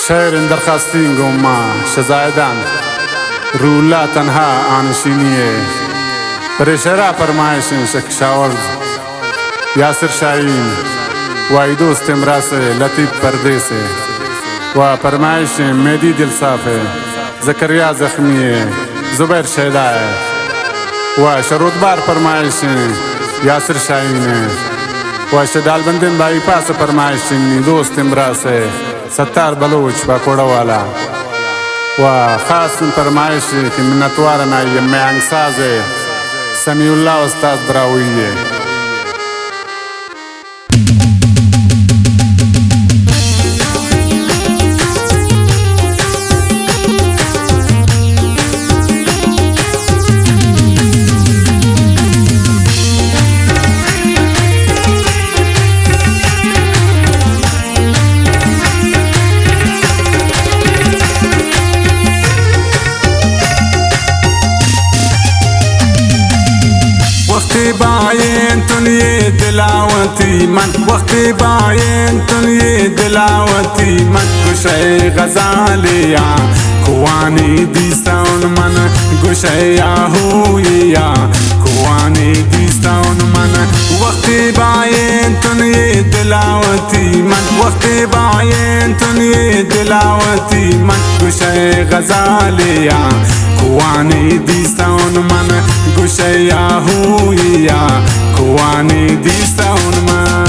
شعر درخواستین گوما شزایدان رولا تنها آنشینیه پریشرا فرمایشین شکشاورز یاسر شاهین و دوست امراس لطیف پردیسه و فرمایشین مهدی دلصافه زکریا زخمیه زبیر شیدائه و شرودبار فرمایشین یاسر شاهینه و شدال بندن بائی پاس فرمایشین دوست امراسه ستار بلوچ باکوڑا والا و خاص فرمایش کی منتوارنا یم انگساز سمیع الله استاد براویه باين تني دلاوتي من وقتي باين تني دلاوتي من قشي غزاليا كواني ديستون من قشي هويا كواني ديستون من وقتي باين تني دلاوتي من وقتي باين تني دلاوتي من قشي غزاليا كواني ديستون من قشي هويا كواني ديستون من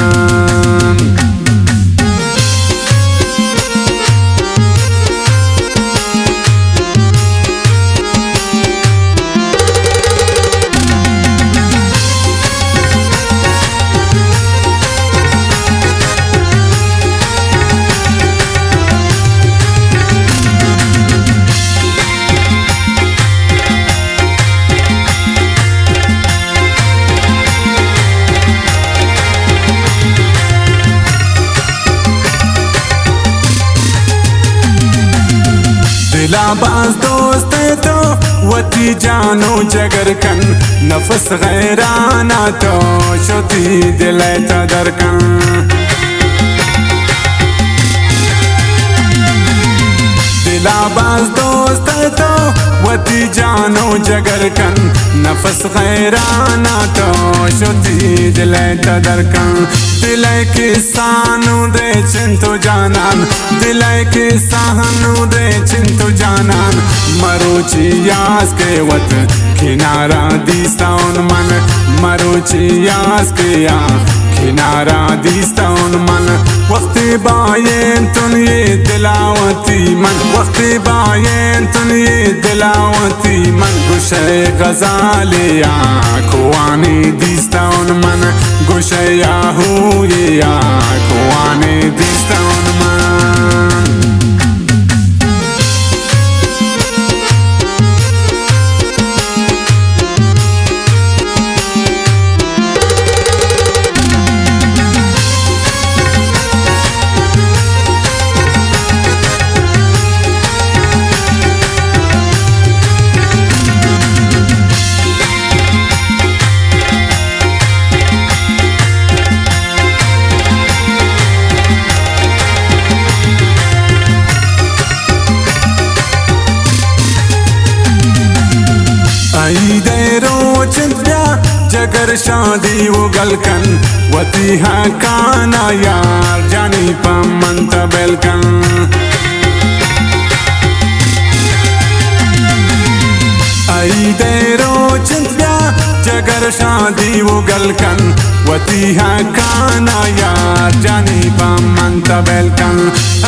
बाज दोस्त तो वती जानो जगर कन नफस गैराना तो शोती दिल तदरकन दिला बाज दोस्त तो वती जानो जगर कन नफस गैराना तो शोती दिल तदरकन दिल के सानू दे चिंतो जानन दिल के सानू दे चिंतो जानन मरोची यास के वत किनारा दिस्ताउन मन मरोची यास के या किनारा दिस्ताउन मन वक्ती बायें तुन ये दिलावती मन वक्ती बायें तुन ये दिलावती मन गुशे गजालिया कुआनी दिस्ताउन मन गुशे याहुया कुआनी दिस्ताउन मन जगर शादी वो गलकन वती हाँ काना यार जानी पमंत बेलकन आई देरो चिंत्या जगर शादी वो गलकन वती हाँ काना यार जानी पमंत बेलकन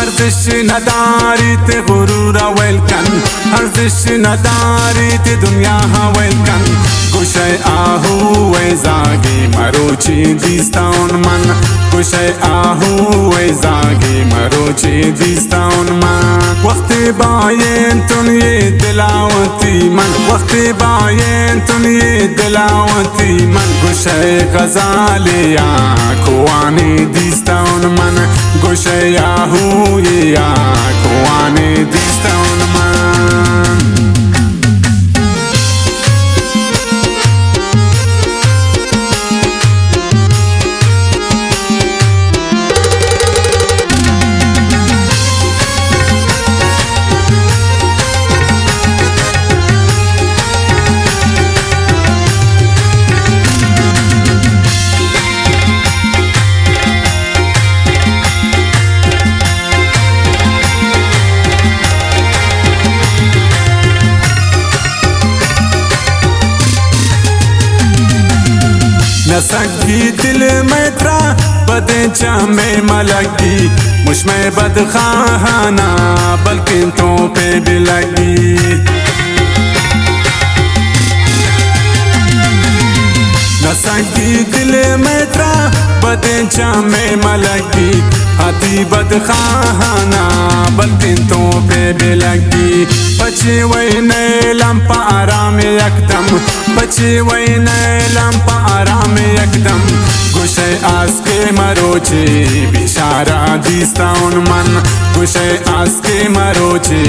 अर्जिश नदारी ते गुरूरा वेलकन अर्जिश नदारी ते दुनिया हाँ वेलकन गुशे आहू वे जागी मरोची दिस्ताउन मन गुशे आहू वे जागी मरोची दिस्ताउन मन वक्ती बायें तुन ये दिलावती मन वक्ती बायें तुन ये दिलावती मन गुशे गजालिया कुआनी दिस्ताउन मन गुशे आहू या कुआनी दिस्ताउन मन दिल में त्रा बदे चमे मलगी मुझ में बदखाना बल्कि तो पे भी लगी नसगी दिल में त्रा बदे चमे मलगी हाथी बदखाना बल्कि तो पे भी लगी बची वही नए लम्पा आराम यकदम बची वही नए लम्पा आराम यकदम गुशे आस के मरोचे बिशारा दिस्ता उन मन गुशे आस के मरोचे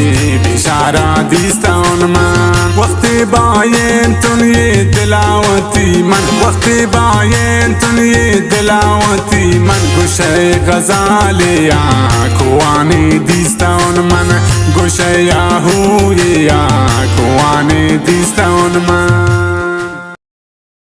बिशारा दिस्ता उन मन वक्त बायन तुन ये दिलावती मन वक्त बायन तुन ये दिलावती मन गुशे गजाले आखवाने दिस्ता उन मन गुशे याहू ये आखवाने दिस्ता उन मन